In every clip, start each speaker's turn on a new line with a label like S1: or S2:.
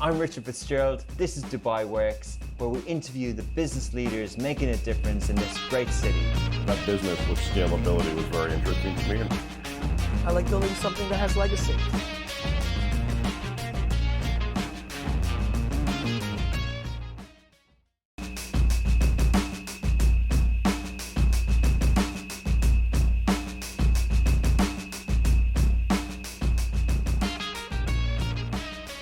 S1: I'm Richard Fitzgerald. This is Dubai Works, where we interview the business leaders making a difference in this great city.
S2: That business with scalability was very interesting to me.
S3: I like building something that has legacy.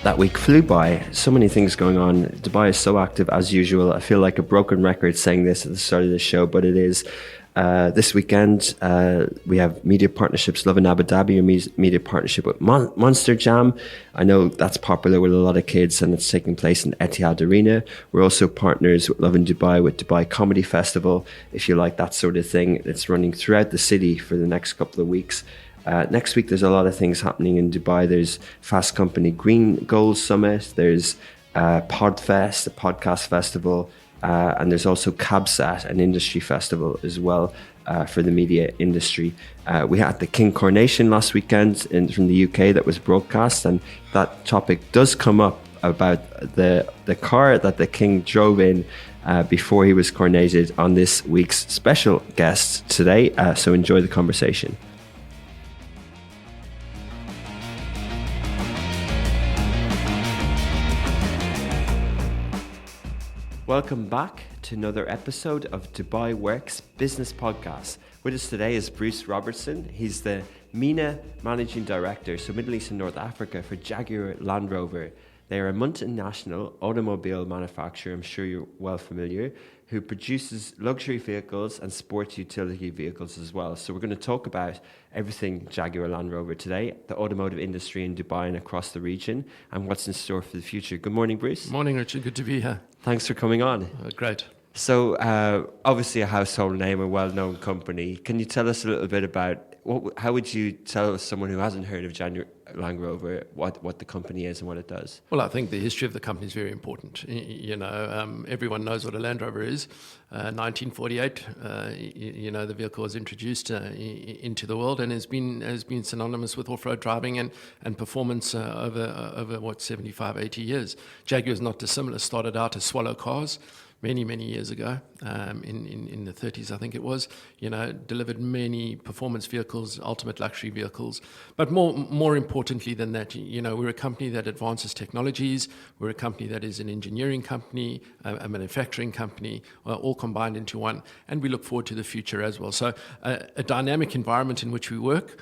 S4: That week flew by. So many things going on. Dubai is so active as usual. I feel like a broken record saying this at the start of the show, but it is. This weekend, we have media partnerships, Love in Abu Dhabi, a media partnership with Monster Jam. I know that's popular with a lot of kids, and it's taking place in Etihad Arena. We're also partners with Love in Dubai with Dubai Comedy Festival. If you like that sort of thing, it's running throughout the city for the next couple of weeks. Next week, there's a lot of things happening in Dubai. There's Fast Company Green Goals Summit. There's Podfest, a podcast festival. And there's also CabSat, an industry festival as well for the media industry. We had the King Coronation last weekend from the UK that was broadcast. And that topic does come up about the car that the King drove in before he was coronated on this week's special guest today. So enjoy the conversation. Welcome back to another episode of Dubai Works Business Podcast. With us today is Bruce Robertson. He's the MENAP Managing Director, so Middle East and North Africa for Jaguar Land Rover. They are a multinational automobile manufacturer, I'm sure you're well familiar, who produces luxury vehicles and sports utility vehicles as well. So we're going to talk about everything Jaguar Land Rover today, the automotive industry in Dubai and across the region, and what's in store for the future. Good morning, Bruce.
S5: Morning, Richard. Good to be here.
S4: Thanks for coming on.
S5: Great.
S4: So obviously a household name, a well-known company. Can you tell us a little bit about, how would you tell someone who hasn't heard of Jaguar Land Rover what the company is and what it does?
S5: Well, I think the history of the company is very important. Everyone knows what a Land Rover is. 1948, the vehicle was introduced into the world and has been synonymous with off-road driving and performance over 75, 80 years. Jaguar is not dissimilar. Started out as Swallow cars many years ago, in the 30s, I think it was, delivered many performance vehicles, ultimate luxury vehicles. But more importantly than that, we're a company that advances technologies. We're a company that is an engineering company, a manufacturing company, all combined into one. And we look forward to the future as well. So a dynamic environment in which we work,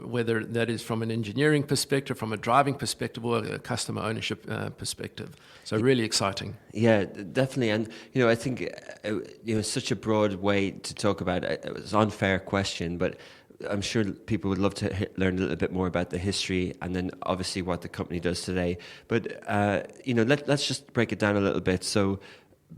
S5: whether that is from an engineering perspective, from a driving perspective, or a customer ownership perspective. So really exciting.
S4: Yeah, definitely. And, I think, it's such a broad way to talk about it. It was an unfair question, but I'm sure people would love to learn a little bit more about the history and then obviously what the company does today. But, let's just break it down a little bit. So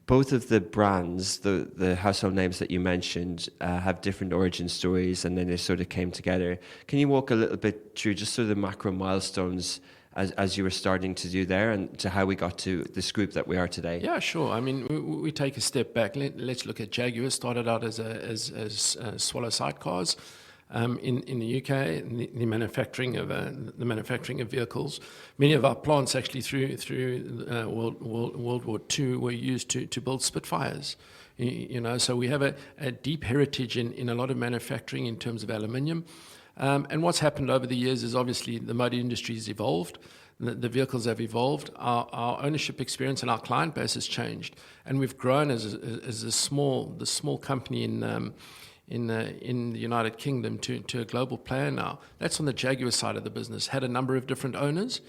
S4: both of the brands, the household names that you mentioned, have different origin stories, and then they sort of came together. Can you walk a little bit through just sort of the macro milestones as you were starting to do there, and to how we got to this group that we are today?
S5: Yeah, sure. I mean, we take a step back. Let's look at Jaguar. Started out as Swallow sidecars. In the UK, the manufacturing of vehicles. Many of our plants actually through World War II were used to build Spitfires. So we have a deep heritage in a lot of manufacturing in terms of aluminium. And what's happened over the years is obviously the motor industry has evolved. The vehicles have evolved. Our ownership experience and our client base has changed, and we've grown as the small company in the United Kingdom to a global player now. That's on the Jaguar side of the business. Had a number of different owners,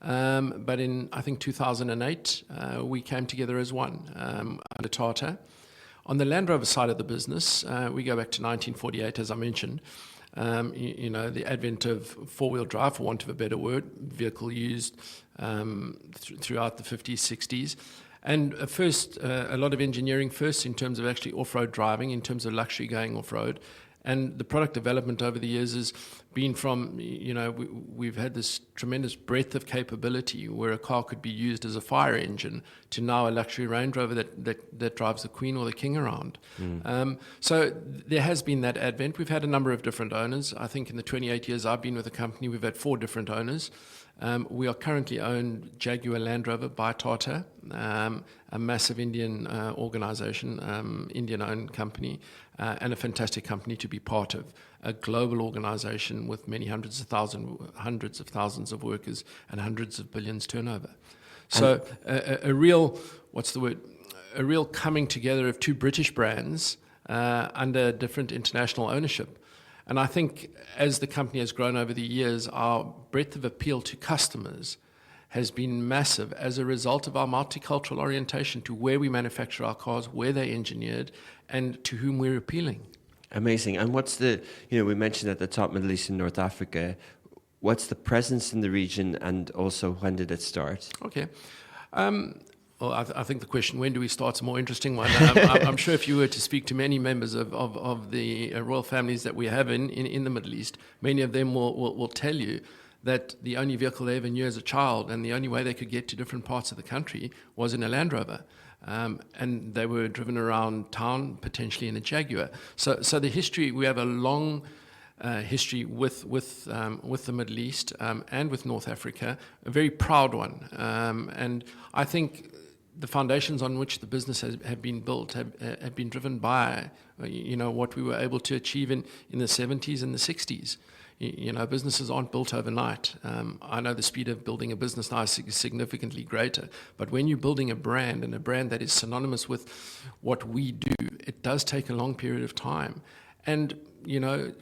S5: but in, I think, 2008, we came together as one under Tata. On the Land Rover side of the business, we go back to 1948, as I mentioned. The advent of four-wheel drive, for want of a better word, vehicle used throughout the 50s, 60s. And a lot of engineering first in terms of actually off-road driving, in terms of luxury going off-road. And the product development over the years has been from, we've had this tremendous breadth of capability where a car could be used as a fire engine to now a luxury Range Rover that drives the Queen or the King around. So there has been that advent. We've had a number of different owners. I think in the 28 years I've been with the company, we've had 4 different owners. We are currently owned Jaguar Land Rover by Tata, a massive Indian organization, Indian-owned company, and a fantastic company to be part of. A global organization with many hundreds of thousands of workers and hundreds of billions turnover. So a real, a real coming together of two British brands under different international ownership. And I think as the company has grown over the years, our breadth of appeal to customers has been massive as a result of our multicultural orientation to where we manufacture our cars, where they're engineered, and to whom we're appealing.
S4: Amazing. And what's the, we mentioned at the top Middle East and North Africa. What's the presence in the region, and also when did it start?
S5: Okay. Well, I think the question, when do we start, is a more interesting one. I'm sure if you were to speak to many members of the royal families that we have in the Middle East, many of them will tell you that the only vehicle they ever knew as a child and the only way they could get to different parts of the country was in a Land Rover. And they were driven around town, potentially in a Jaguar. So the history, we have a long history with the Middle East and with North Africa, a very proud one. And I think the foundations on which the business have been built have been driven by what we were able to achieve in the 70s and the 60s. Businesses aren't built overnight. I know the speed of building a business now is significantly greater, but when you're building a brand, and a brand that is synonymous with what we do, it does take a long period of time. And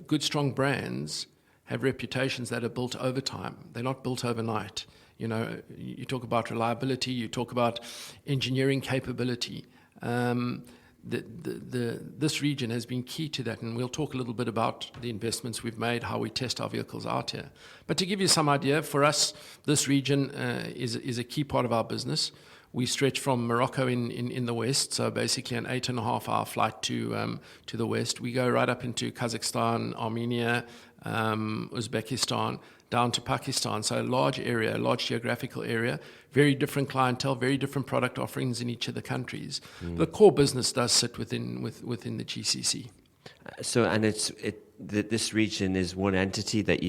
S5: good, strong brands have reputations that are built over time. They're not built overnight. You talk about reliability, you talk about engineering capability. This region has been key to that, and we'll talk a little bit about the investments we've made, how we test our vehicles out here. But to give you some idea, for us, this region is a key part of our business. We stretch from Morocco in the west, so basically an 8.5-hour flight to the west. We go right up into Kazakhstan, Armenia, Uzbekistan, down to Pakistan. So a large area, a large geographical area, very different clientele, very different product offerings in each of the countries. The core business does sit within the GCC.
S4: So, and this region is one entity that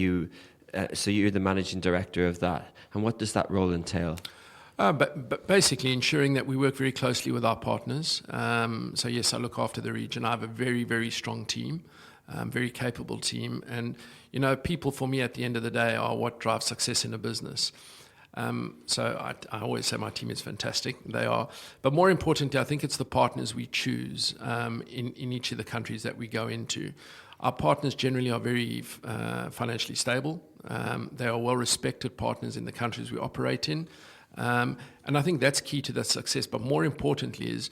S4: so you're the managing director of that. And what does that role entail?
S5: But basically ensuring that we work very closely with our partners. So yes, I look after the region. I have a very, very strong team, very capable team. And, people for me at the end of the day are what drives success in a business. So I always say my team is fantastic. They are. But more importantly, I think it's the partners we choose in each of the countries that we go into. Our partners generally are very financially stable. They are well-respected partners in the countries we operate in. And I think that's key to that success. But more importantly is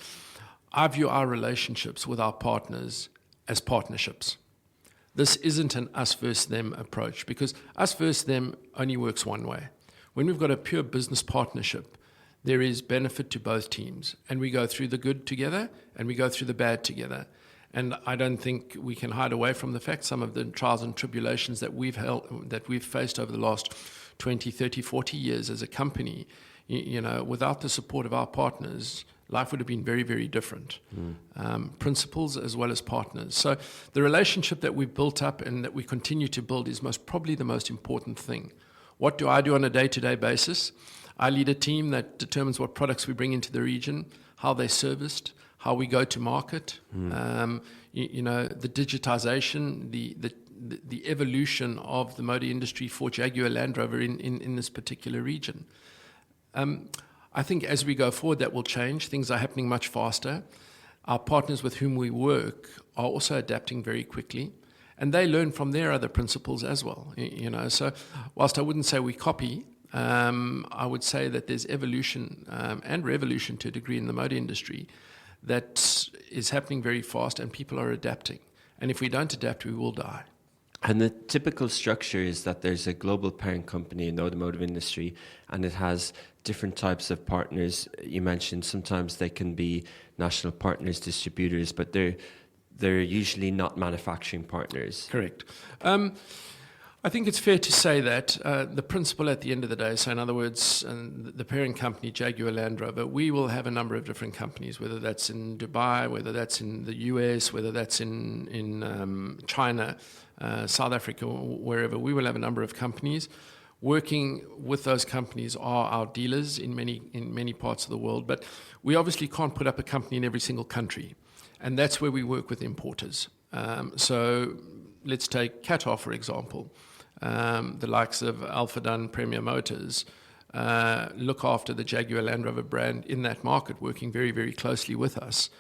S5: I view our relationships with our partners as partnerships. This isn't an us versus them approach, because us versus them only works one way. When we've got a pure business partnership, there is benefit to both teams, and we go through the good together and we go through the bad together. And I don't think we can hide away from the fact some of the trials and tribulations that we've faced over the last 20, 30, 40 years as a company. Without the support of our partners, life would have been very, very different. Principals as well as partners. So the relationship that we've built up and that we continue to build is probably the most important thing. What do I do on a day-to-day basis? I lead a team that determines what products we bring into the region, how they're serviced, how we go to market, the digitization, the evolution of the motor industry for Jaguar Land Rover in this particular region. I think as we go forward, that will change. Things are happening much faster. Our partners with whom we work are also adapting very quickly, and they learn from their other principals as well. So whilst I wouldn't say we copy, I would say that there's evolution and revolution to a degree in the motor industry that is happening very fast, and people are adapting. And if we don't adapt, we will die.
S4: And the typical structure is that there's a global parent company in the automotive industry, and it has different types of partners. You mentioned sometimes they can be national partners, distributors, but they're usually not manufacturing partners.
S5: Correct. I think it's fair to say that the principle at the end of the day, so in other words, the parent company, Jaguar Land Rover, we will have a number of different companies, whether that's in Dubai, whether that's in the US, whether that's in China, South Africa, wherever. We will have a number of companies. working with those companies are our dealers in many parts of the world, but we obviously can't put up a company in every single country, and that's where we work with importers. So let's take Qatar, for example. The likes of Alpha Dun, Premier Motors, look after the Jaguar Land Rover brand in that market, working very, very closely with us.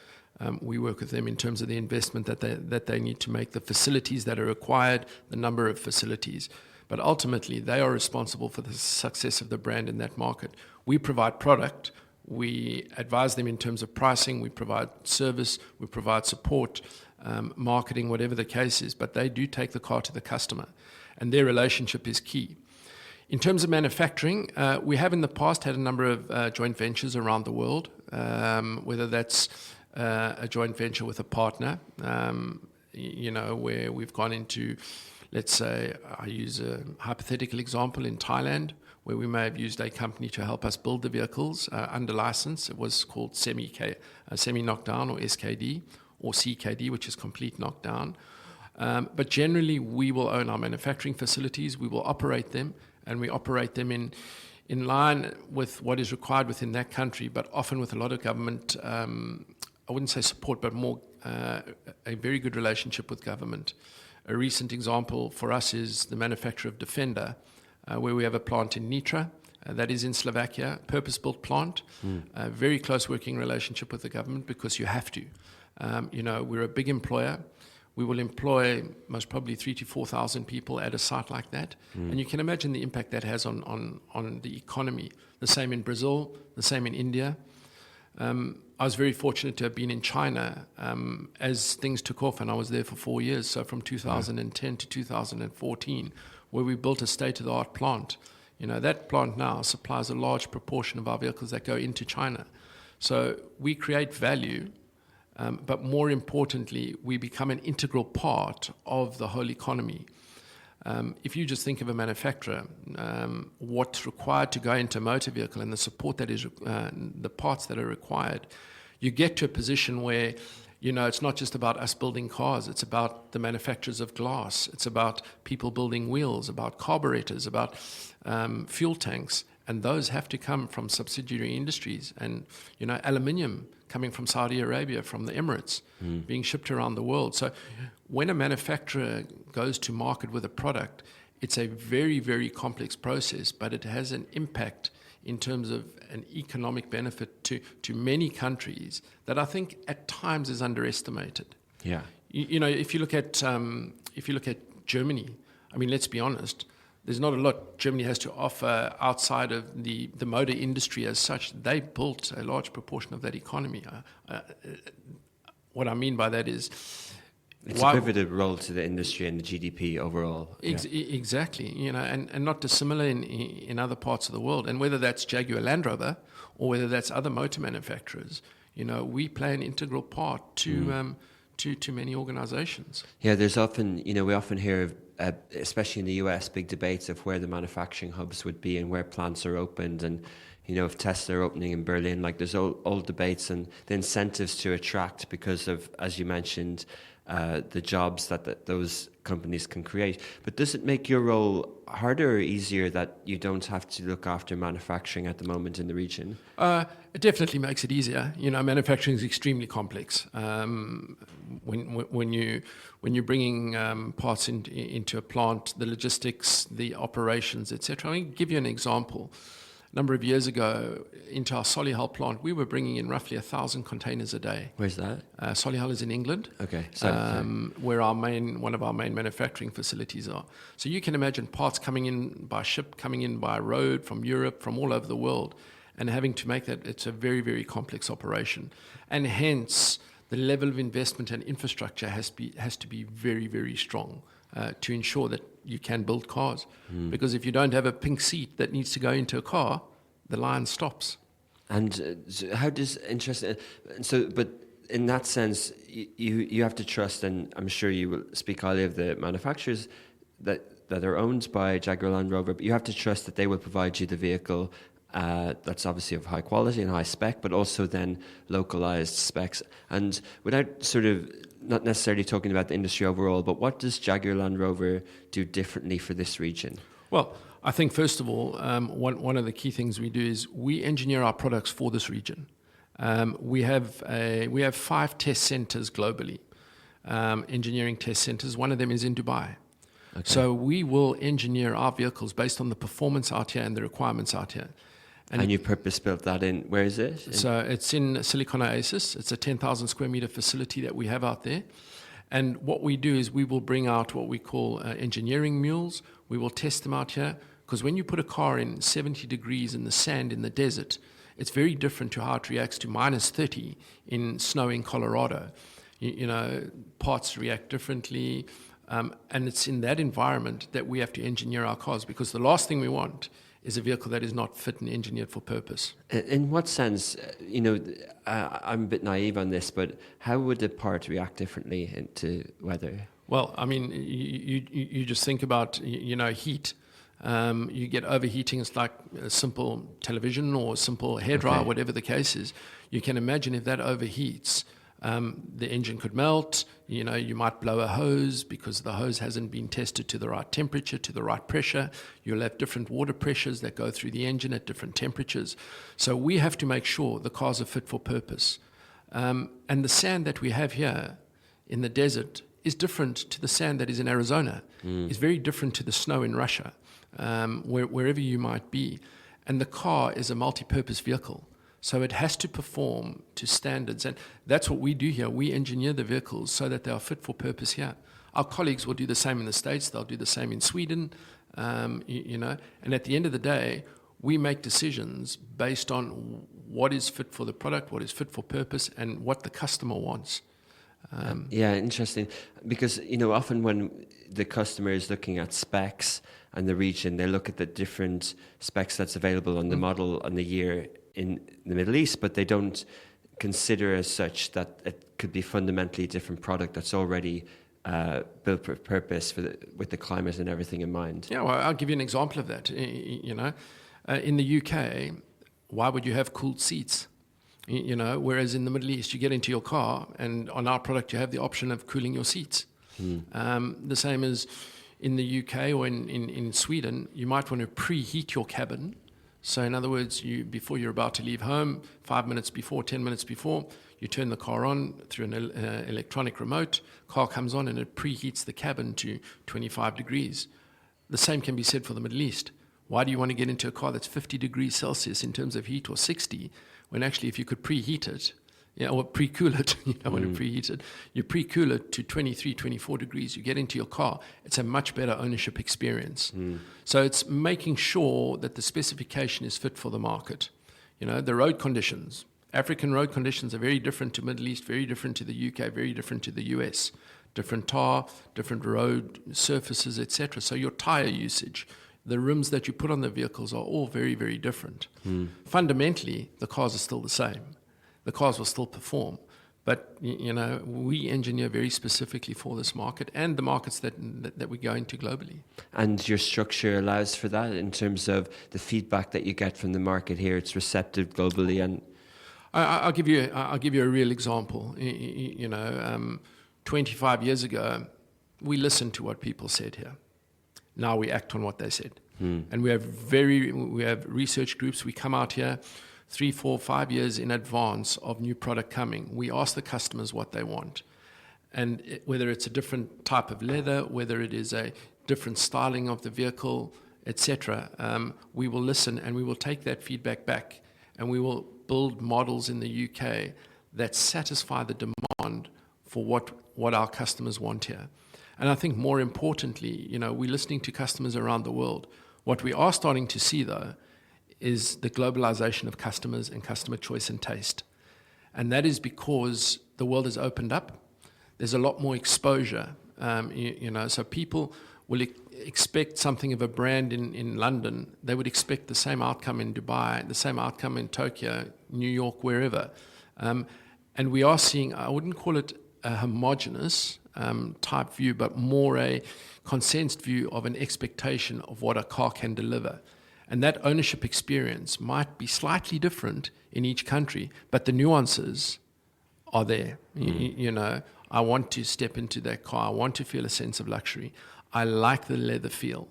S5: We work with them in terms of the investment that they need to make, the facilities that are required, the number of facilities. But ultimately, they are responsible for the success of the brand in that market. We provide product, we advise them in terms of pricing, we provide service, we provide support, marketing, whatever the case is, but they do take the car to the customer, and their relationship is key. In terms of manufacturing, we have in the past had a number of joint ventures around the world, whether that's a joint venture with a partner, where we've gone into, let's say, I use a hypothetical example in Thailand, where we may have used a company to help us build the vehicles under license. It was called semi-knockdown or SKD, or CKD, which is complete knockdown. But generally, we will own our manufacturing facilities, we will operate them, and we operate them in line with what is required within that country, but often with a lot of government, I wouldn't say support, but more a very good relationship with government. A recent example for us is the manufacture of Defender, where we have a plant in Nitra, that is in Slovakia, purpose-built plant, a very close working relationship with the government because you have to. We're a big employer. We will employ most probably 3,000 to 4,000 people at a site like that. And you can imagine the impact that has on the economy. The same in Brazil, the same in India. I was very fortunate to have been in China as things took off, and I was there for 4 years, so from 2010 to 2014, where we built a state-of-the-art plant. That plant now supplies a large proportion of our vehicles that go into China. So we create value, but more importantly, we become an integral part of the whole economy. If you just think of a manufacturer, what's required to go into a motor vehicle and the support that is, the parts that are required, you get to a position where, it's not just about us building cars, it's about the manufacturers of glass, it's about people building wheels, about carburetors, about fuel tanks, and those have to come from subsidiary industries. And, aluminium coming from Saudi Arabia, from the Emirates, being shipped around the world. So when a manufacturer goes to market with a product, it's a very, very complex process, but it has an impact in terms of an economic benefit to many countries that I think at times is underestimated.
S4: Yeah.
S5: If you look at Germany, I mean, let's be honest, there's not a lot Germany has to offer outside of the motor industry as such. They built a large proportion of that economy. What I mean by that is,
S4: it's a pivotal role to the industry and the GDP overall.
S5: Exactly, and not dissimilar in other parts of the world. And whether that's Jaguar Land Rover or whether that's other motor manufacturers, we play an integral part to many organizations.
S4: Yeah, there's often, we often hear of, especially in the US, big debates of where the manufacturing hubs would be and where plants are opened. And, if Tesla are opening in Berlin, like there's old debates and the incentives to attract because of, as you mentioned, the jobs that those companies can create. But does it make your role harder or easier that you don't have to look after manufacturing at the moment in the region?
S5: It definitely makes it easier. Manufacturing is extremely complex. When you're bringing parts into a plant, the logistics, the operations, etc. I'll give you an example. A number of years ago, into our Solihull plant, we were bringing in roughly 1,000 containers a day.
S4: Where's that?
S5: Solihull is in England.
S4: Okay.
S5: Where one of our main manufacturing facilities are. So you can imagine parts coming in by ship, coming in by road from Europe, from all over the world, and having to make that, it's a very, very complex operation. And hence, the level of investment and infrastructure has to be very, very strong to ensure that you can build cars. Because if you don't have a pink seat that needs to go into a car, the line stops.
S4: And how does but in that sense, you have to trust, and I'm sure you will speak highly of the manufacturers that are owned by Jaguar Land Rover, but you have to trust that they will provide you the vehicle that's obviously of high quality and high spec, but also then localized specs. And without sort of not necessarily talking about the industry overall, but what does Jaguar Land Rover do differently for this region?
S5: Well, I think, first of all, one of the key things we do is we engineer our products for this region. We have 5 test centers globally, engineering test centers. One of them is in Dubai. Okay. So we will engineer our vehicles based on the performance out here and the requirements out here.
S4: And you purpose-built that in, where is it?
S5: So it's in Silicon Oasis. It's a 10,000 square meter facility that we have out there. And what we do is we will bring out what we call engineering mules. We will test them out here, because when you put a car in 70 degrees in the sand in the desert, it's very different to how it reacts to minus 30 in snow in Colorado. Parts react differently. And it's in that environment that we have to engineer our cars, because the last thing we want is a vehicle that is not fit and engineered for purpose.
S4: In what sense, I'm a bit naive on this, but how would a part react differently to weather?
S5: Well, I mean, you just think about, heat. You get overheating. It's like a simple television or a simple hairdryer, whatever the case is. You can imagine if that overheats, the engine could melt. You might blow a hose because the hose hasn't been tested to the right temperature, to the right pressure. You'll have different water pressures that go through the engine at different temperatures. So we have to make sure the cars are fit for purpose. And the sand that we have here in the desert is different to the sand that is in Arizona. It's very different to the snow in Russia, wherever you might be. And the car is a multi-purpose vehicle. So it has to perform to standards. And that's what we do here. We engineer the vehicles so that they are fit for purpose here. Our colleagues will do the same in the States. They'll do the same in Sweden, And at the end of the day, we make decisions based on what is fit for the product, what is fit for purpose, and what the customer wants.
S4: Interesting. Because, often when the customer is looking at specs and the region, they look at the different specs that's available on the model and the year in the Middle East, but they don't consider as such that it could be fundamentally different product that's already built for purpose with the climate and everything in mind.
S5: Yeah, well, I'll give you an example of that. In the UK, why would you have cooled seats? Whereas in the Middle East, you get into your car, and on our product, you have the option of cooling your seats. The same as in the UK or in Sweden, you might want to preheat your cabin. So in other words, before you're about to leave home, 5 minutes before, 10 minutes before, you turn the car on through an electronic remote, car comes on and it preheats the cabin to 25 degrees. The same can be said for the Middle East. Why do you want to get into a car that's 50 degrees Celsius in terms of heat, or 60, when actually if you could preheat it, or pre-cool it, you don't want to preheat it, you pre-cool it to 23, 24 degrees, you get into your car, it's a much better ownership experience. So it's making sure that the specification is fit for the market. The road conditions, African road conditions are very different to Middle East, very different to the UK, very different to the US. Different tar, different road surfaces, etc. So your tire usage, the rims that you put on the vehicles are all very, very different. Fundamentally, the cars are still the same. The cars will still perform. But, we engineer very specifically for this market and the markets that we go into globally. And
S4: your structure allows for that in terms of the feedback that you get from the market here. It's receptive globally. And I'll give you a real example.
S5: 25 years ago, we listened to what people said here. Now we act on what they said. And we have research groups. We come out here 3, 4, 5 years in advance of new product coming. We ask the customers what they want. And whether it's a different type of leather, whether it is a different styling of the vehicle, etc., we will listen and we will take that feedback back, and we will build models in the UK that satisfy the demand for what our customers want here. And I think more importantly, we're listening to customers around the world. What we are starting to see, though, is the globalization of customers and customer choice and taste. And that is because the world has opened up. There's a lot more exposure, so people will expect something of a brand in London. They would expect the same outcome in Dubai, the same outcome in Tokyo, New York, wherever. And we are seeing, I wouldn't call it a homogenous type view, but more a consensed view of an expectation of what a car can deliver. And that ownership experience might be slightly different in each country, but the nuances are there. I want to step into that car. I want to feel a sense of luxury. I like the leather feel.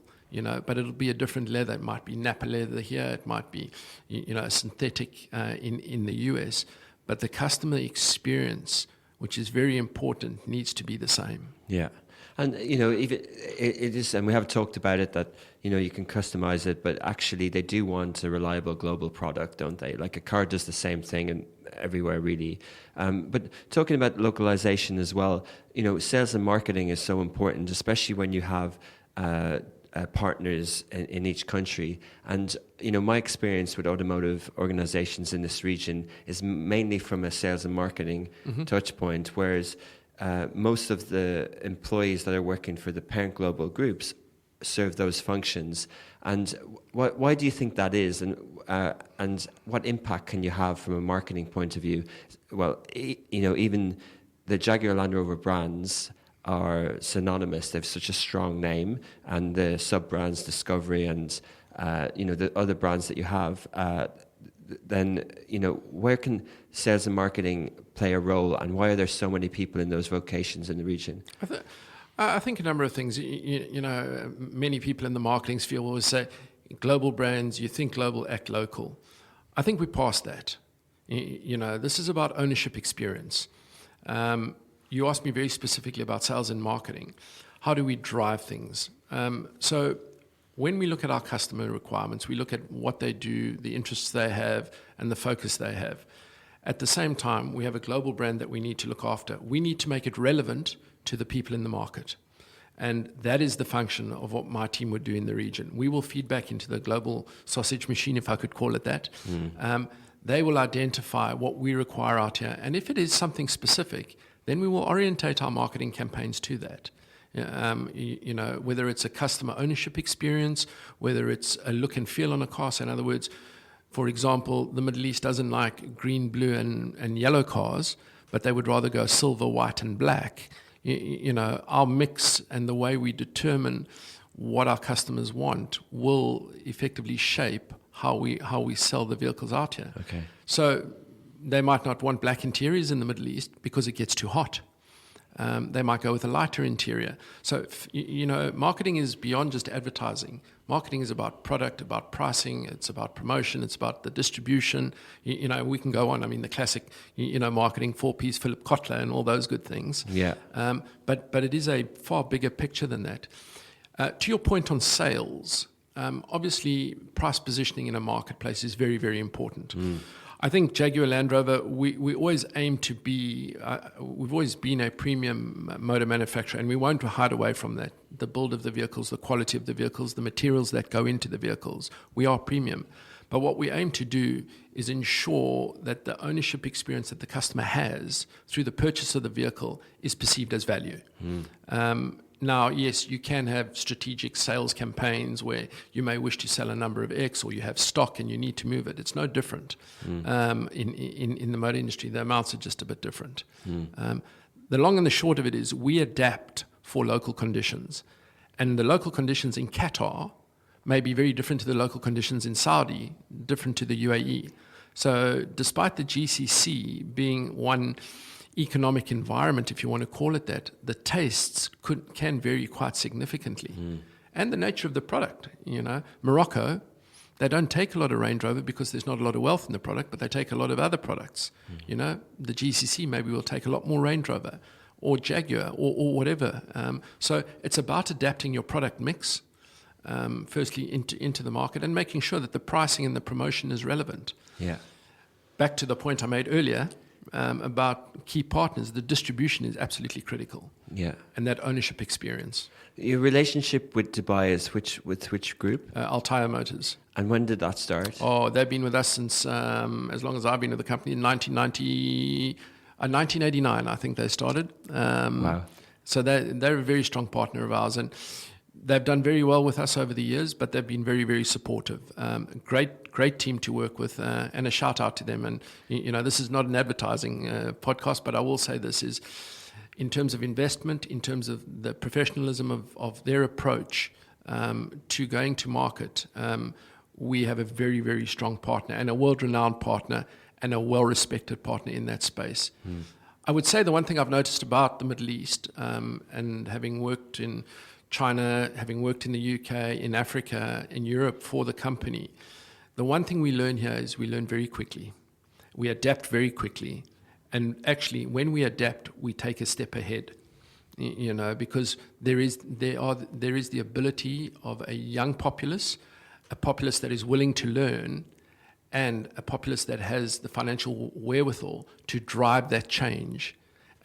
S5: but it'll be a different leather. It might be Napa leather here, it might be, a synthetic in the US, but the customer experience, which is very important, needs to be the same.
S4: Yeah. And, if it is, and we have talked about it, that, you can customize it, but actually they do want a reliable global product, don't they? Like a car does the same thing and everywhere, really. But talking about localization as well, sales and marketing is so important, especially when you have partners in each country. And, my experience with automotive organizations in this region is mainly from a sales and marketing touch point, whereas most of the employees that are working for the parent global groups serve those functions. And why do you think that is? And what impact can you have from a marketing point of view? Well, even the Jaguar Land Rover brands are synonymous. They have such a strong name, and the sub-brands Discovery and the other brands that you have. Then where can sales and marketing play a role, and why are there so many people in those vocations in the region?
S5: I think a number of things. Many people in the marketing sphere will always say, global brands, you think global, act local. I think we're past that. This is about ownership experience. You asked me very specifically about sales and marketing. How do we drive things? So when we look at our customer requirements, we look at what they do, the interests they have, and the focus they have. At the same time, we have a global brand that we need to look after. We need to make it relevant to the people in the market. And that is the function of what my team would do in the region. We will feed back into the global sausage machine, if I could call it that. They will identify what we require out here. And if it is something specific, then we will orientate our marketing campaigns to that. Whether it's a customer ownership experience, whether it's a look and feel on a car. So in other words, for example, the Middle East doesn't like green, blue, and yellow cars, but they would rather go silver, white, and black. Our mix and the way we determine what our customers want will effectively shape how we sell the vehicles out here.
S4: Okay.
S5: So they might not want black interiors in the Middle East because it gets too hot. They might go with a lighter interior. So, marketing is beyond just advertising. Marketing is about product, about pricing, it's about promotion, it's about the distribution. We can go on. I mean, the classic, marketing, 4Ps, Philip Kotler, and all those good things.
S4: Yeah.
S5: But it is a far bigger picture than that. To your point on sales, obviously, price positioning in a marketplace is very, very important. I think Jaguar Land Rover, we always aim to be, we've always been a premium motor manufacturer, and we won't hide away from that. The build of the vehicles, the quality of the vehicles, the materials that go into the vehicles, we are premium. But what we aim to do is ensure that the ownership experience that the customer has through the purchase of the vehicle is perceived as value. Now, yes, you can have strategic sales campaigns where you may wish to sell a number of X, or you have stock and you need to move it. It's no different in the motor industry. The amounts are just a bit different. The long and the short of it is we adapt for local conditions. And the local conditions in Qatar may be very different to the local conditions in Saudi, different to the UAE. So despite the GCC being one economic environment, if you want to call it that, the tastes can vary quite significantly. And the nature of the product. Morocco, they don't take a lot of Range Rover because there's not a lot of wealth in the product, but they take a lot of other products. The GCC maybe will take a lot more Range Rover or Jaguar or whatever. So it's about adapting your product mix, firstly into the market, and making sure that the pricing and the promotion is relevant.
S4: Yeah.
S5: Back to the point I made earlier, about key partners, the distribution is absolutely critical.
S4: Yeah.
S5: And that ownership experience.
S4: Your relationship with Dubai is with which group?
S5: Altair Motors.
S4: And when did that start?
S5: Oh, they've been with us since as long as I've been with the company, in 1989, I think they started.
S4: Wow.
S5: So they're a very strong partner of ours, and they've done very well with us over the years, but they've been very, very supportive. Great team to work with, and a shout out to them. And this is not an advertising podcast, but I will say this is, in terms of investment, in terms of the professionalism of their approach to going to market, we have a very, very strong partner and a world-renowned partner and a well-respected partner in that space. I would say the one thing I've noticed about the Middle East, and having worked in China, having worked in the UK, in Africa, in Europe for the company, the one thing we learn here is we learn very quickly. We adapt very quickly. And actually, when we adapt, we take a step ahead, because there is the ability of a young populace, a populace that is willing to learn, and a populace that has the financial wherewithal to drive that change.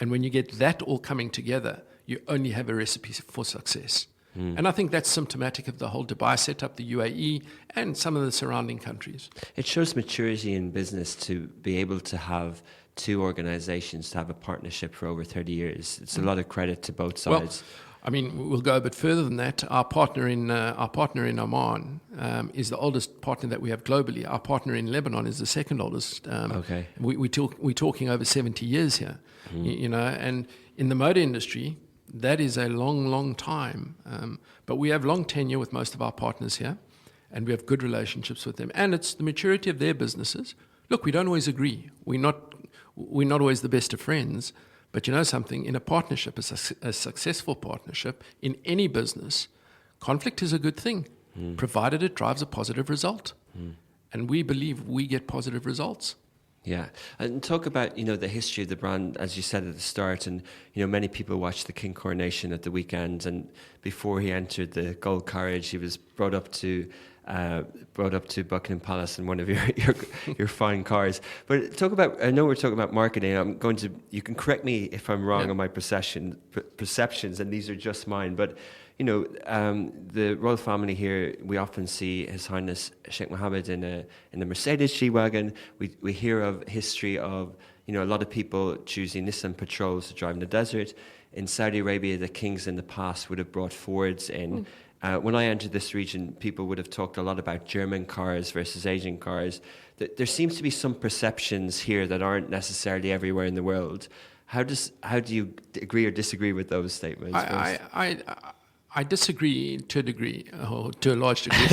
S5: And when you get that all coming together, you only have a recipe for success. And I think that's symptomatic of the whole Dubai setup, the UAE, and some of the surrounding countries.
S4: It shows maturity in business to be able to have two organizations to have a partnership for over 30 years. It's a lot of credit to both sides.
S5: Well, I mean, we'll go a bit further than that. Our partner in Oman is the oldest partner that we have globally. Our partner in Lebanon is the second oldest.
S4: Okay.
S5: We're talking over 70 years here, and in the motor industry, that is a long, long time. But we have long tenure with most of our partners here, and we have good relationships with them. And it's the maturity of their businesses. Look, we don't always agree. We're not always the best of friends. But you know something, in a partnership, a successful partnership, in any business, conflict is a good thing, provided it drives a positive result. And we believe we get positive results.
S4: Yeah. And talk about, the history of the brand, as you said at the start. And, many people watched the King coronation at the weekend. And before he entered the gold carriage, he was brought up to Buckingham Palace in one of your fine cars. But talk about, I know we're talking about marketing. You can correct me if I'm wrong on my perceptions, and these are just mine. But, the royal family here, we often see His Highness Sheikh Mohammed in a Mercedes G-Wagon. We hear of history of, a lot of people choosing Nissan Patrols to drive in the desert. In Saudi Arabia, the kings in the past would have brought Fords in. When I entered this region, people would have talked a lot about German cars versus Asian cars. There seems to be some perceptions here that aren't necessarily everywhere in the world. How do you agree or disagree with those statements?
S5: I disagree to a degree, or to a large degree.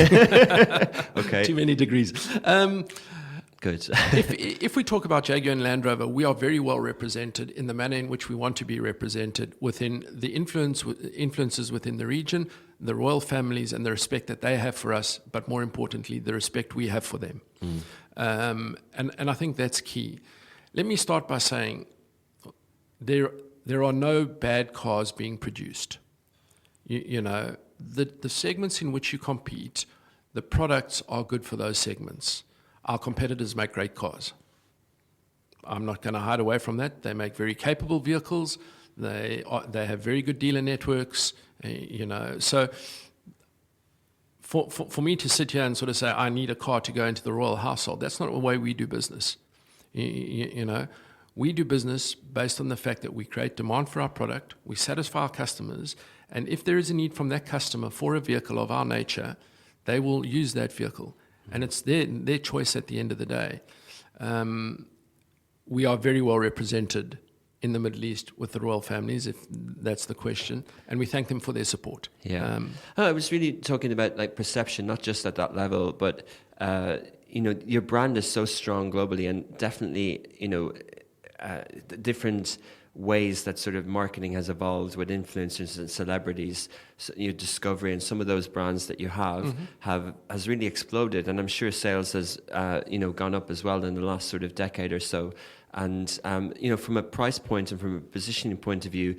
S4: Okay.
S5: Too many degrees.
S4: Good.
S5: if we talk about Jaguar Land Rover, we are very well represented in the manner in which we want to be represented within the influences within the region, the royal families, and the respect that they have for us, but more importantly, the respect we have for them. And I think that's key. Let me start by saying there are no bad cars being produced. The segments in which you compete, the products are good for those segments. Our competitors make great cars. I'm not going to hide away from that. They make very capable vehicles. They have very good dealer networks. So for me to sit here and sort of say I need a car to go into the royal household, that's not the way we do business. We do business based on the fact that we create demand for our product, we satisfy our customers, and if there is a need from that customer for a vehicle of our nature, they will use that vehicle. And it's their choice at the end of the day. We are very well represented in the Middle East with the royal families, if that's the question, and we thank them for their support.
S4: Yeah. I was really talking about perception, not just at that level, but your brand is so strong globally, and definitely different ways that sort of marketing has evolved with influencers and celebrities, Discovery, and some of those brands that you has really exploded, and I'm sure sales has gone up as well in the last sort of decade or so. And from a price point and from a positioning point of view,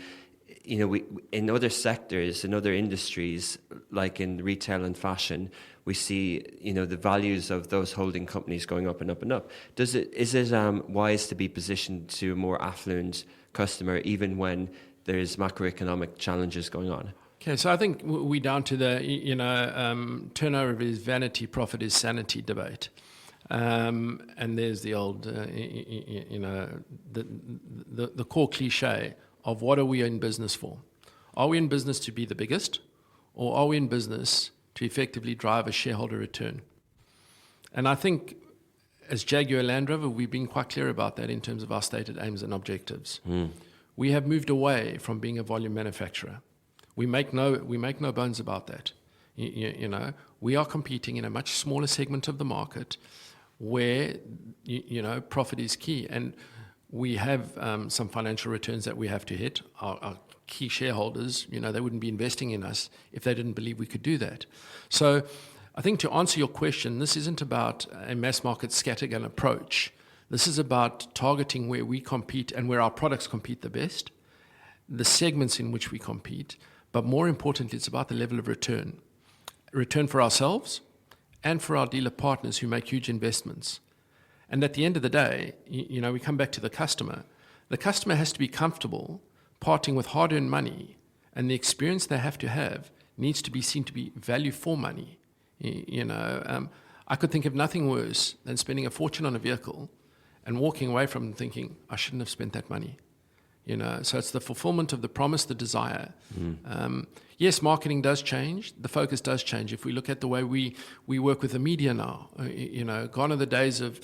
S4: we in other sectors, in other industries, like in retail and fashion, we see the values of those holding companies going up and up and up. Is it wise to be positioned to a more affluent customer even when there's macroeconomic challenges going on?
S5: Okay, so I think we're down to the turnover is vanity, profit is sanity debate. And there's the old, the core cliche of what are we in business for? Are we in business to be the biggest, or are we in business to effectively drive a shareholder return? And I think as Jaguar Land Rover, we've been quite clear about that in terms of our stated aims and objectives. We have moved away from being a volume manufacturer. We make no bones about that. We are competing in a much smaller segment of the market where profit is key. And We have some financial returns that we have to hit. Our key shareholders, they wouldn't be investing in us if they didn't believe we could do that. So I think to answer your question, this isn't about a mass market scattergun approach. This is about targeting where we compete and where our products compete the best, the segments in which we compete, but more importantly, it's about the level of return. Return for ourselves and for our dealer partners who make huge investments. And at the end of the day, we come back to the customer. The customer has to be comfortable parting with hard-earned money, and the experience they have needs to be seen to be value for money. I could think of nothing worse than spending a fortune on a vehicle and walking away from it thinking, I shouldn't have spent that money. So it's the fulfillment of the promise, the desire. Yes, marketing does change. The focus does change. If we look at the way we work with the media now, gone are the days of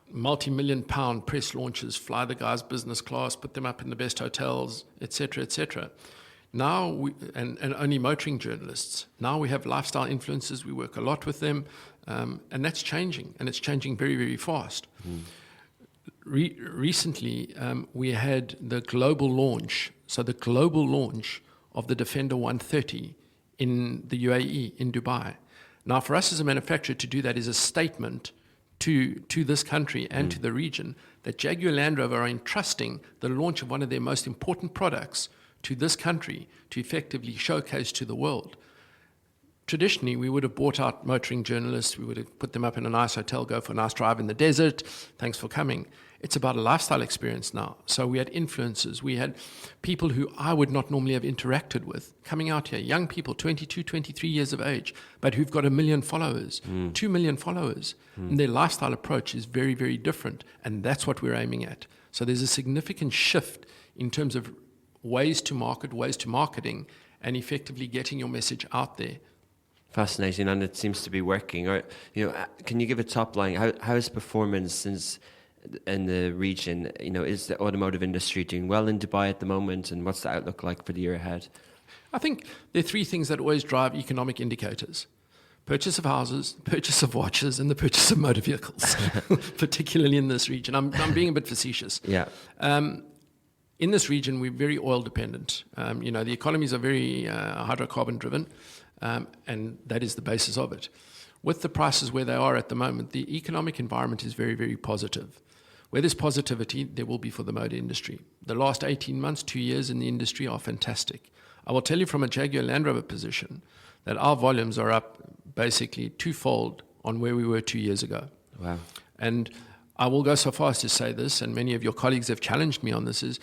S5: multi-million pound press launches, fly the guys business class, put them up in the best hotels, etc., etc. Now, and only motoring journalists. Now we have lifestyle influencers. We work a lot with them, and that's changing, and it's changing very, very fast. Recently, we had the global launch of the Defender 130 in the UAE, in Dubai. Now, for us as a manufacturer to do that is a statement to this country and to the region that Jaguar Land Rover are entrusting the launch of one of their most important products to this country to effectively showcase to the world. Traditionally, we would have bought out motoring journalists, we would have put them up in a nice hotel, go for a nice drive in the desert, thanks for coming. It's about a lifestyle experience now. So we had influencers, we had people who I would not normally have interacted with coming out here, young people, 22, 23 years of age, but who've got 1 million followers, 2 million followers. And their lifestyle approach is very, very different. And that's what we're aiming at. So there's a significant shift in terms of ways to market, ways to marketing, and effectively getting your message out there.
S4: Fascinating, and it seems to be working. Or, can you give a top line? How is performance in the region? Is the automotive industry doing well in Dubai at the moment, and what's the outlook like for the year ahead?
S5: I think there are 3 things that always drive economic indicators: purchase of houses, purchase of watches, and the purchase of motor vehicles, particularly in this region. I'm being a bit facetious.
S4: Yeah.
S5: In this region, we're very oil dependent. The economies are very hydrocarbon driven. And that is the basis of it. With the prices where they are at the moment, the economic environment is very, very positive. Where there's positivity, there will be for the motor industry. The last 18 months, 2 years in the industry are fantastic. I will tell you from a Jaguar Land Rover position that our volumes are up basically twofold on where we were 2 years ago.
S4: Wow.
S5: And I will go so far as to say this, and many of your colleagues have challenged me on this, is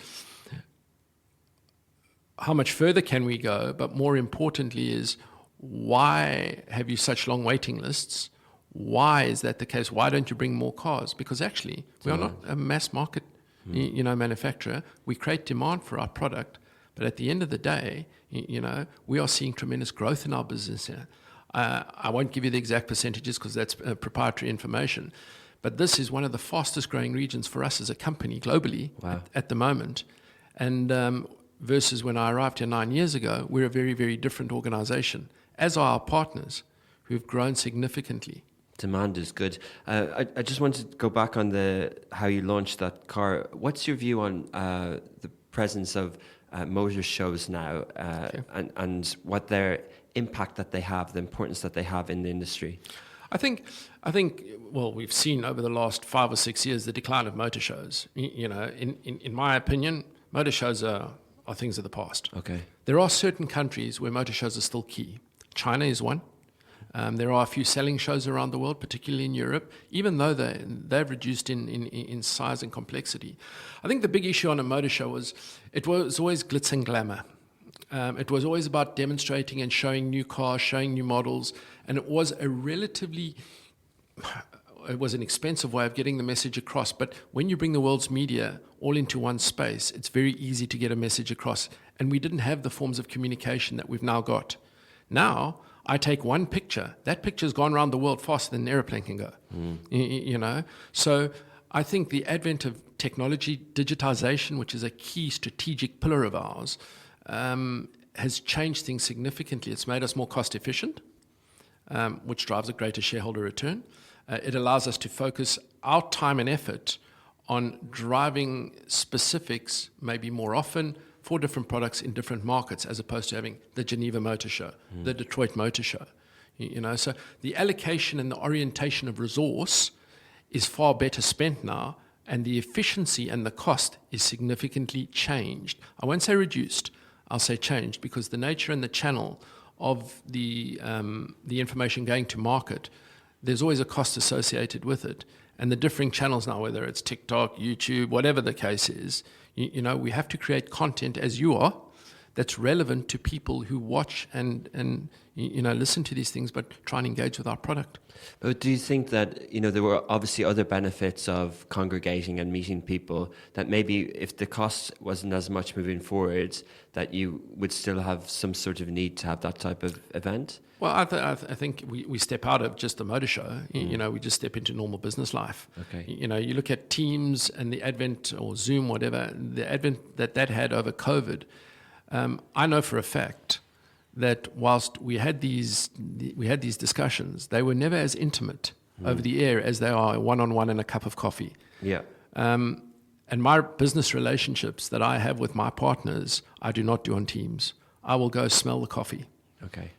S5: how much further can we go? But more importantly is, why have you such long waiting lists? Why is that the case? Why don't you bring more cars? Because actually, we are not a mass market, manufacturer. We create demand for our product, but at the end of the day, we are seeing tremendous growth in our business here. I won't give you the exact percentages because that's proprietary information, but this is one of the fastest growing regions for us as a company globally at the moment. And versus when I arrived here 9 years ago, we're a very, very different organization, as are our partners, who've grown significantly.
S4: Demand is good. I just wanted to go back on how you launched that car. What's your view on the presence of motor shows now and what their impact that they have, the importance that they have in the industry?
S5: I think. Well, we've seen over the last 5 or 6 years the decline of motor shows. In my opinion, motor shows are things of the past.
S4: Okay.
S5: There are certain countries where motor shows are still key. China is one. There are a few selling shows around the world, particularly in Europe, even though they've reduced in size and complexity. I think the big issue on a motor show was it was always glitz and glamour. It was always about demonstrating and showing new cars, showing new models, and it was an expensive way of getting the message across. But when you bring the world's media all into one space, it's very easy to get a message across. And we didn't have the forms of communication that we've now got. Now, I take one picture. That picture's gone around the world faster than an airplane can go. So I think the advent of technology, digitization, which is a key strategic pillar of ours, has changed things significantly. It's made us more cost efficient, which drives a greater shareholder return. It allows us to focus our time and effort on driving specifics maybe more often for different products in different markets, as opposed to having the Geneva Motor Show, the Detroit Motor Show. So the allocation and the orientation of resource is far better spent now, and the efficiency and the cost is significantly changed. I won't say reduced, I'll say changed, because the nature and the channel of the information going to market, there's always a cost associated with it. And the differing channels now, whether it's TikTok, YouTube, whatever the case is, we have to create content, as you are, that's relevant to people who watch and listen to these things, but try and engage with our product.
S4: But do you think that, there were obviously other benefits of congregating and meeting people, that maybe if the cost wasn't as much moving forward, that you would still have some sort of need to have that type of event?
S5: Well, I think we step out of just the motor show. We just step into normal business life.
S4: Okay.
S5: You look at Teams and the advent, or Zoom, whatever, the advent that had over COVID. I know for a fact that whilst we had these discussions, they were never as intimate over the air as they are one-on-one in a cup of coffee.
S4: Yeah.
S5: And my business relationships that I have with my partners, I do not do on Teams. I will go smell the coffee.
S4: Okay.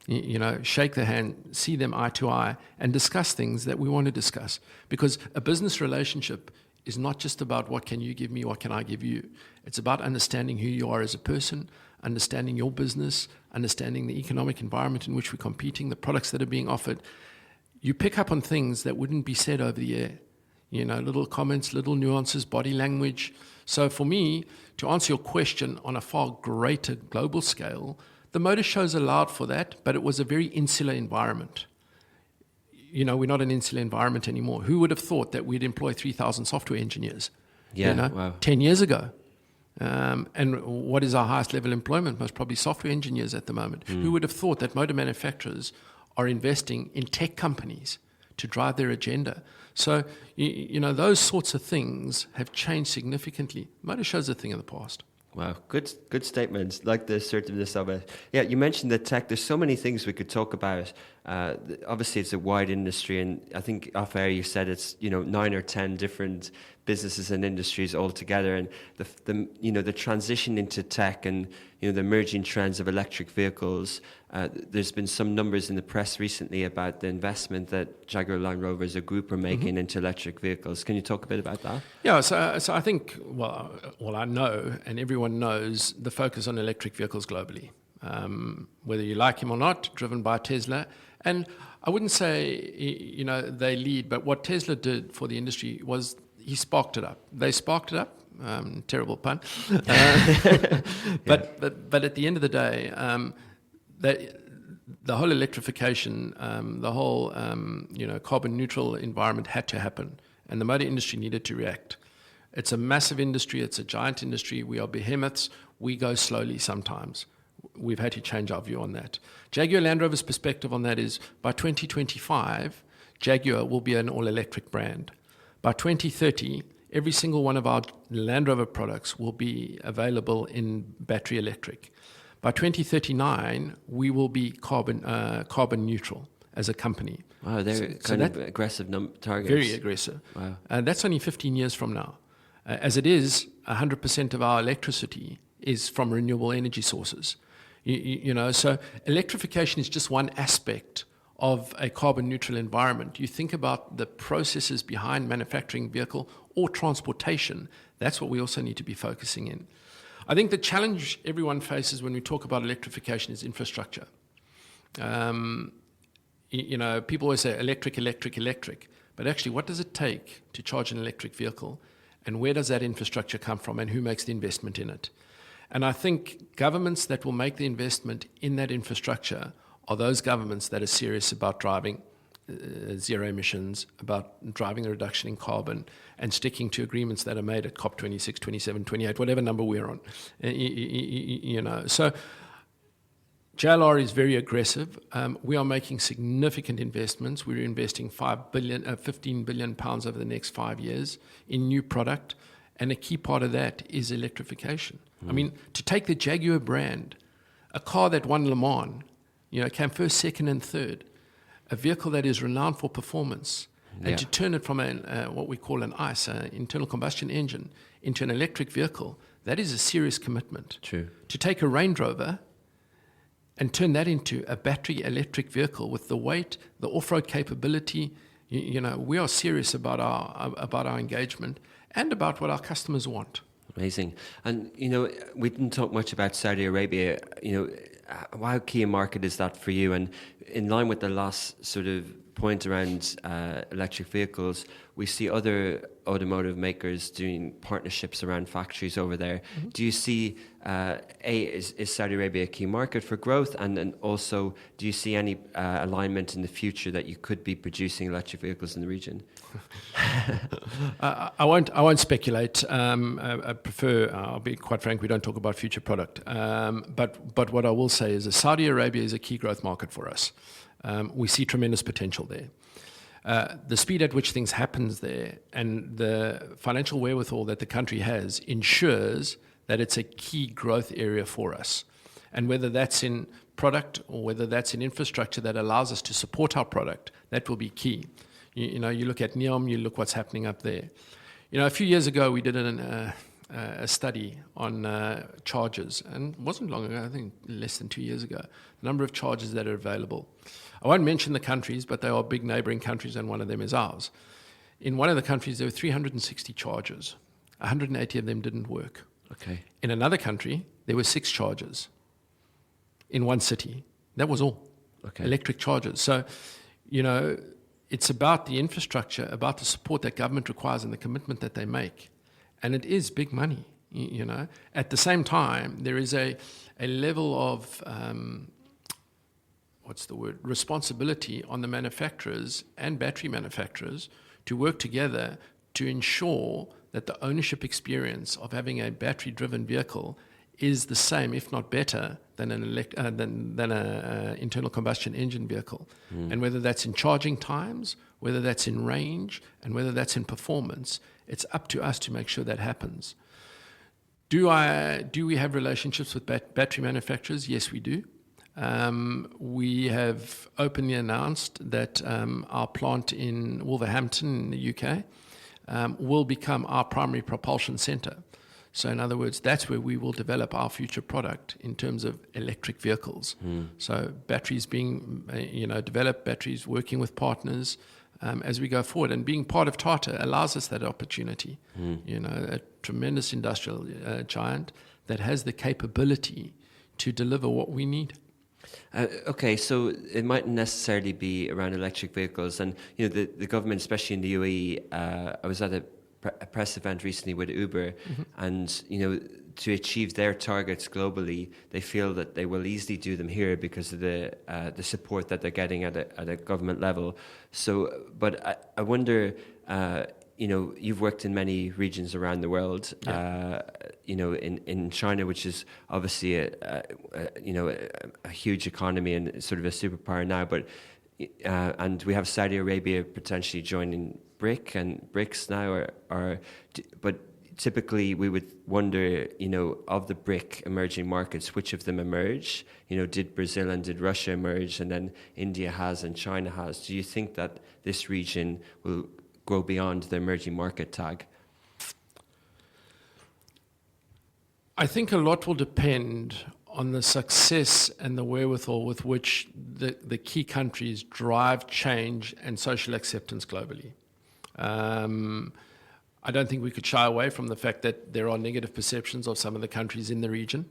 S5: Shake their hand, see them eye to eye, and discuss things that we want to discuss. Because a business relationship is not just about what can you give me, what can I give you. It's about understanding who you are as a person, understanding your business, understanding the economic environment in which we're competing, the products that are being offered. You pick up on things that wouldn't be said over the air. Little comments, little nuances, body language. So for me, to answer your question on a far greater global scale, the motor shows allowed for that, but it was a very insular environment. We're not an insular environment anymore. Who would have thought that we'd employ 3,000 software engineers?
S4: Wow.
S5: 10 years ago. And what is our highest level employment? Most probably software engineers at the moment. Who would have thought that motor manufacturers are investing in tech companies to drive their agenda? So, those sorts of things have changed significantly. Motor shows are a thing of the past.
S4: Wow, good statements. Like the assertiveness of it. Yeah, you mentioned the tech. There's so many things we could talk about. Obviously, it's a wide industry, and I think off air you said it's 9 or 10 different businesses and industries all together, and the transition into tech and the emerging trends of electric vehicles. There's been some numbers in the press recently about the investment that Jaguar Land Rover as a group are making into electric vehicles. Can you talk a bit about that?
S5: Yeah, so I think, I know, and everyone knows, the focus on electric vehicles globally, whether you like him or not, driven by Tesla. And I wouldn't say, they lead, but what Tesla did for the industry was he sparked it up. They sparked it up. Terrible pun. But at the end of the day, the whole electrification, the whole carbon neutral environment had to happen, and the motor industry needed to react. It's a massive industry. It's a giant industry. We are behemoths. We go slowly sometimes. We've had to change our view on that. Jaguar Land Rover's perspective on that is by 2025, Jaguar will be an all-electric brand. By 2030, every single one of our Land Rover products will be available in battery electric. By 2039, we will be carbon neutral as a company.
S4: Wow, they're aggressive targets.
S5: Very aggressive.
S4: Wow.
S5: That's only 15 years from now. As it is, 100% of our electricity is from renewable energy sources. So electrification is just one aspect of a carbon neutral environment. You think about the processes behind manufacturing vehicle or transportation, that's what we also need to be focusing in. I think the challenge everyone faces when we talk about electrification is infrastructure. People always say electric, but actually what does it take to charge an electric vehicle, and where does that infrastructure come from, and who makes the investment in it? And I think governments that will make the investment in that infrastructure are those governments that are serious about driving zero emissions, about driving a reduction in carbon, and sticking to agreements that are made at COP 26, 27, 28, whatever number we're on. So JLR is very aggressive. We are making significant investments. We're investing 15 billion pounds over the next 5 years in new product, and a key part of that is electrification. I mean, to take the Jaguar brand, a car that won Le Mans, came first, second, and third, a vehicle that is renowned for performance, and to turn it from what we call an ICE, internal combustion engine, into an electric vehicle, that is a serious commitment.
S4: True.
S5: To take a Range Rover and turn that into a battery electric vehicle with the weight, the off-road capability, we are serious about our engagement and about what our customers want.
S4: Amazing. And, we didn't talk much about Saudi Arabia. How key a market is that for you? And in line with the last sort of point around electric vehicles, we see other automotive makers doing partnerships around factories over there. Mm-hmm. Do you see, is Saudi Arabia a key market for growth? And then also, do you see any alignment in the future that you could be producing electric vehicles in the region?
S5: I won't speculate. I prefer, I'll be quite frank, we don't talk about future product. But what I will say is that Saudi Arabia is a key growth market for us. We see tremendous potential there. The speed at which things happens there and the financial wherewithal that the country has ensures that it's a key growth area for us. And whether that's in product or whether that's in infrastructure that allows us to support our product, that will be key. You look at NEOM, you look what's happening up there. A few years ago, we did a study on chargers, and it wasn't long ago, I think less than 2 years ago, the number of chargers that are available. I won't mention the countries, but they are big neighboring countries, and one of them is ours. In one of the countries, there were 360 chargers. 180 of them didn't work.
S4: Okay.
S5: In another country, there were 6 chargers in one city. That was all. Okay. Electric chargers. So, it's about the infrastructure, about the support that government requires and the commitment that they make. And it is big money, At the same time, there is a level of, responsibility on the manufacturers and battery manufacturers to work together to ensure that the ownership experience of having a battery-driven vehicle is the same, if not better, than an internal combustion engine vehicle. And whether that's in charging times, whether that's in range, and whether that's in performance, it's up to us to make sure that happens. Do we have relationships with battery manufacturers? Yes, we do. We have openly announced that our plant in Wolverhampton in the UK will become our primary propulsion center. So in other words, that's where we will develop our future product in terms of electric vehicles. So batteries being developed, batteries working with partners as we go forward. And being part of Tata allows us that opportunity. A tremendous industrial giant that has the capability to deliver what we need.
S4: Okay, so it mightn't necessarily be around electric vehicles. And, the government, especially in the UAE, I was at a press event recently with Uber, and to achieve their targets globally, they feel that they will easily do them here because of the support that they're getting at a government level. So, but I wonder, you've worked in many regions around the world. In China, which is obviously a huge economy and sort of a superpower now, but and we have Saudi Arabia potentially joining BRIC and BRICS now, but typically we would wonder, of the BRIC emerging markets, which of them emerge? Did Brazil and did Russia emerge, and then India has and China has? Do you think that this region will grow beyond the emerging market tag?
S5: I think a lot will depend on the success and the wherewithal with which the key countries drive change and social acceptance globally. I don't think we could shy away from the fact that there are negative perceptions of some of the countries in the region.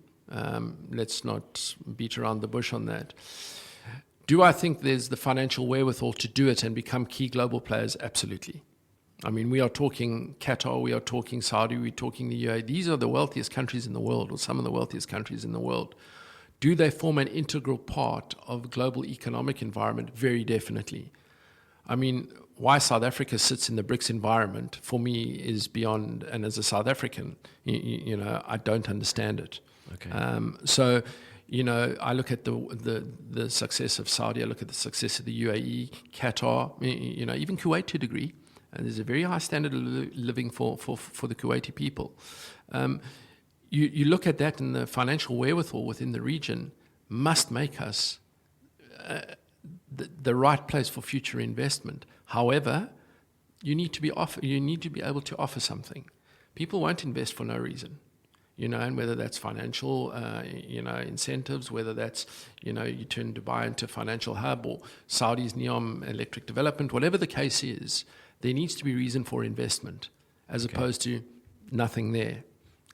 S5: Let's not beat around the bush on that. Do I think there's the financial wherewithal to do it and become key global players? Absolutely. I mean, we are talking Qatar, we are talking Saudi, we're talking the UAE. These are the wealthiest countries in the world, or some of the wealthiest countries in the world. Do they form an integral part of the global economic environment? Very definitely. I mean, why South Africa sits in the BRICS environment, for me, is beyond, and as a South African, I don't understand it.
S4: Okay.
S5: I look at the success of Saudi, I look at the success of the UAE, Qatar, even Kuwait to a degree. And there's a very high standard of living for the Kuwaiti people. You look at that, and the financial wherewithal within the region must make us the right place for future investment. However, you need to be able to offer something. People won't invest for no reason. And whether that's financial, incentives, whether that's, you turn Dubai into a financial hub, or Saudi's NEOM electric development, whatever the case is, there needs to be reason for investment as opposed to nothing there.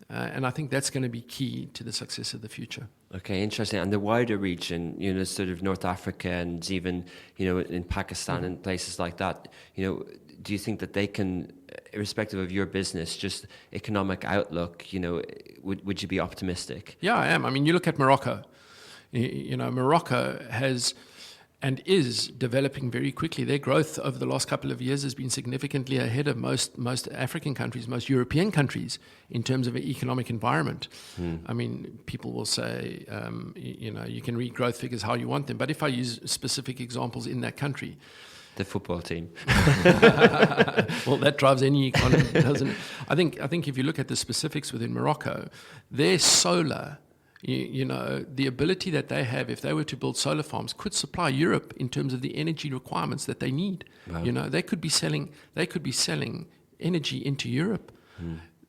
S5: And I think that's going to be key to the success of the future.
S4: Okay, interesting. And the wider region, sort of North Africa and even, in Pakistan and places like that, do you think that they can, irrespective of your business, just economic outlook, would you be optimistic?
S5: Yeah, I am. I mean, you look at Morocco. Morocco has and is developing very quickly. Their growth over the last couple of years has been significantly ahead of most African countries, most European countries in terms of an economic environment. I mean, people will say, you can read growth figures how you want them, but if I use specific examples in that country,
S4: the football team.
S5: Well, that drives any economy, doesn't it? I think if you look at the specifics within Morocco, their solar, the ability that they have, if they were to build solar farms, could supply Europe in terms of the energy requirements that they need. Wow. They could be selling energy into Europe.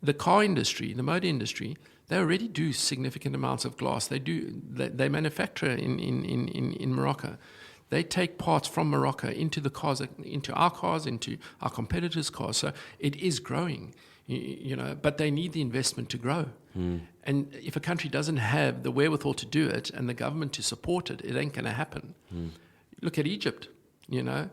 S5: The car industry, the motor industry, they already do significant amounts of glass. They manufacture in Morocco. They take parts from Morocco into the cars, into our cars, into our competitors' cars. So it is growing, but they need the investment to grow. And if a country doesn't have the wherewithal to do it and the government to support it, it ain't going to happen. Look at Egypt, one of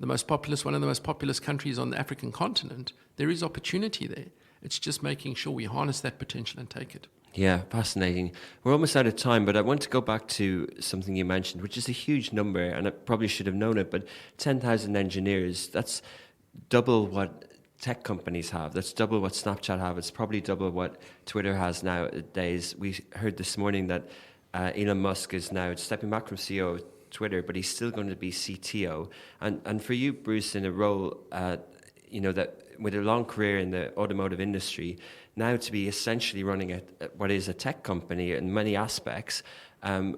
S5: the most populous countries on the African continent. There is opportunity there. It's just making sure we harness that potential and take it.
S4: Yeah, fascinating. We're almost out of time, but I want to go back to something you mentioned, which is a huge number, and I probably should have known it, but 10,000 engineers, that's double what tech companies have. That's double what Snapchat have. It's probably double what Twitter has nowadays. We heard this morning that Elon Musk is now stepping back from CEO of Twitter, but he's still going to be CTO. And for you, Bruce, in a role, that with a long career in the automotive industry, now to be essentially running what is a tech company in many aspects,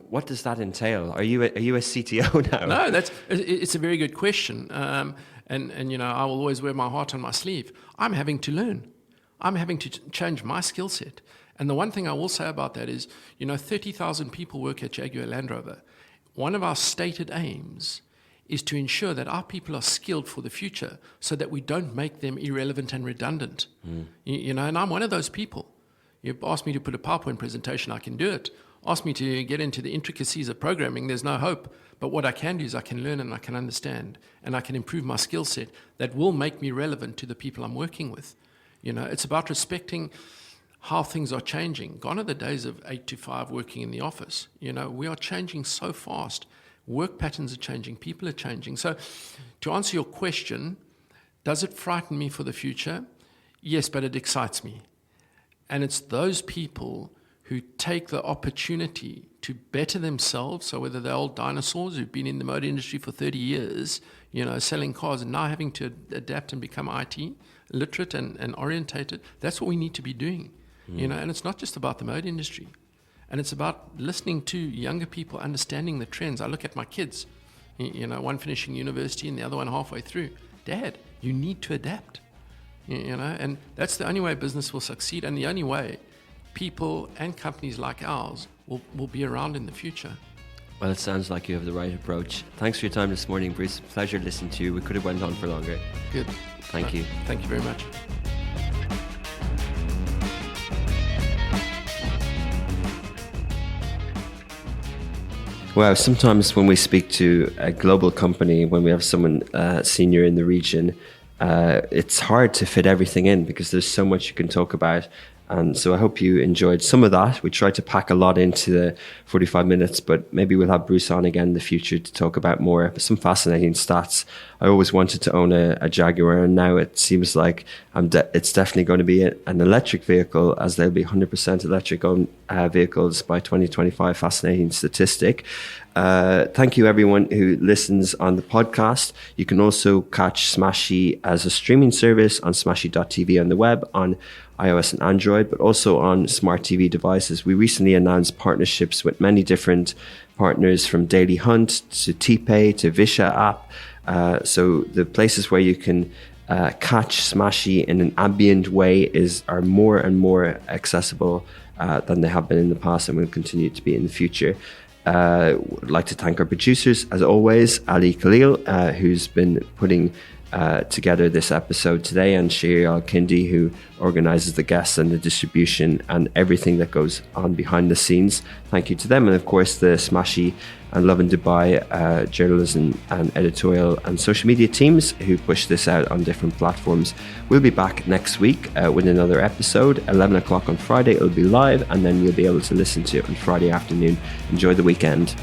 S4: what does that entail? Are you a CTO now?
S5: No, it's a very good question. And I will always wear my heart on my sleeve. I'm having to learn. I'm having to change my skill set. And the one thing I will say about that is, 30,000 people work at Jaguar Land Rover. One of our stated aims is to ensure that our people are skilled for the future so that we don't make them irrelevant and redundant. And I'm one of those people. You ask me to put a PowerPoint presentation, I can do it. Ask me to get into the intricacies of programming, there's no hope. But what I can do is I can learn and I can understand and I can improve my skill set that will make me relevant to the people I'm working with. It's about respecting how things are changing. Gone are the days of 8 to 5 working in the office. We are changing so fast. Work patterns are changing. People are changing. So to answer your question, does it frighten me for the future? Yes, but it excites me. And it's those people who take the opportunity to better themselves. So whether they're old dinosaurs who've been in the motor industry for 30 years, selling cars and now having to adapt and become IT literate and orientated, that's what we need to be doing. And it's not just about the motor industry. And it's about listening to younger people, understanding the trends. I look at my kids, one finishing university and the other one halfway through. Dad, you need to adapt, and that's the only way business will succeed and the only way people and companies like ours will be around in the future.
S4: Well, it sounds like you have the right approach. Thanks for your time this morning, Bruce. Pleasure listening to you. We could have went on for longer.
S5: Good.
S4: Thank you.
S5: Thank you very much.
S4: Well, sometimes when we speak to a global company, when we have someone senior in the region, it's hard to fit everything in because there's so much you can talk about. And so I hope you enjoyed some of that. We tried to pack a lot into the 45 minutes, but maybe we'll have Bruce on again in the future to talk about more, some fascinating stats. I always wanted to own a Jaguar, and now it seems like it's definitely going to be an electric vehicle, as there'll be 100% electric owned vehicles by 2025. Fascinating statistic. Thank you everyone who listens on the podcast. You can also catch Smashy as a streaming service on smashy.tv on the web, on iOS and Android, but also on smart TV devices. We recently announced partnerships with many different partners, from Daily Hunt to TPay to Visha app. So the places where you can catch Smashy in an ambient way are more and more accessible than they have been in the past, and will continue to be in the future. Would like to thank our producers, as always, Ali Khalil, who's been putting together this episode today, and Shiri Al-Kindi, who organizes the guests and the distribution and everything that goes on behind the scenes. Thank you to them. And of course, the Smashy and Love in Dubai journalism and editorial and social media teams who push this out on different platforms. We'll be back next week with another episode, 11 o'clock on Friday. It'll be live, and then you'll be able to listen to it on Friday afternoon. Enjoy the weekend.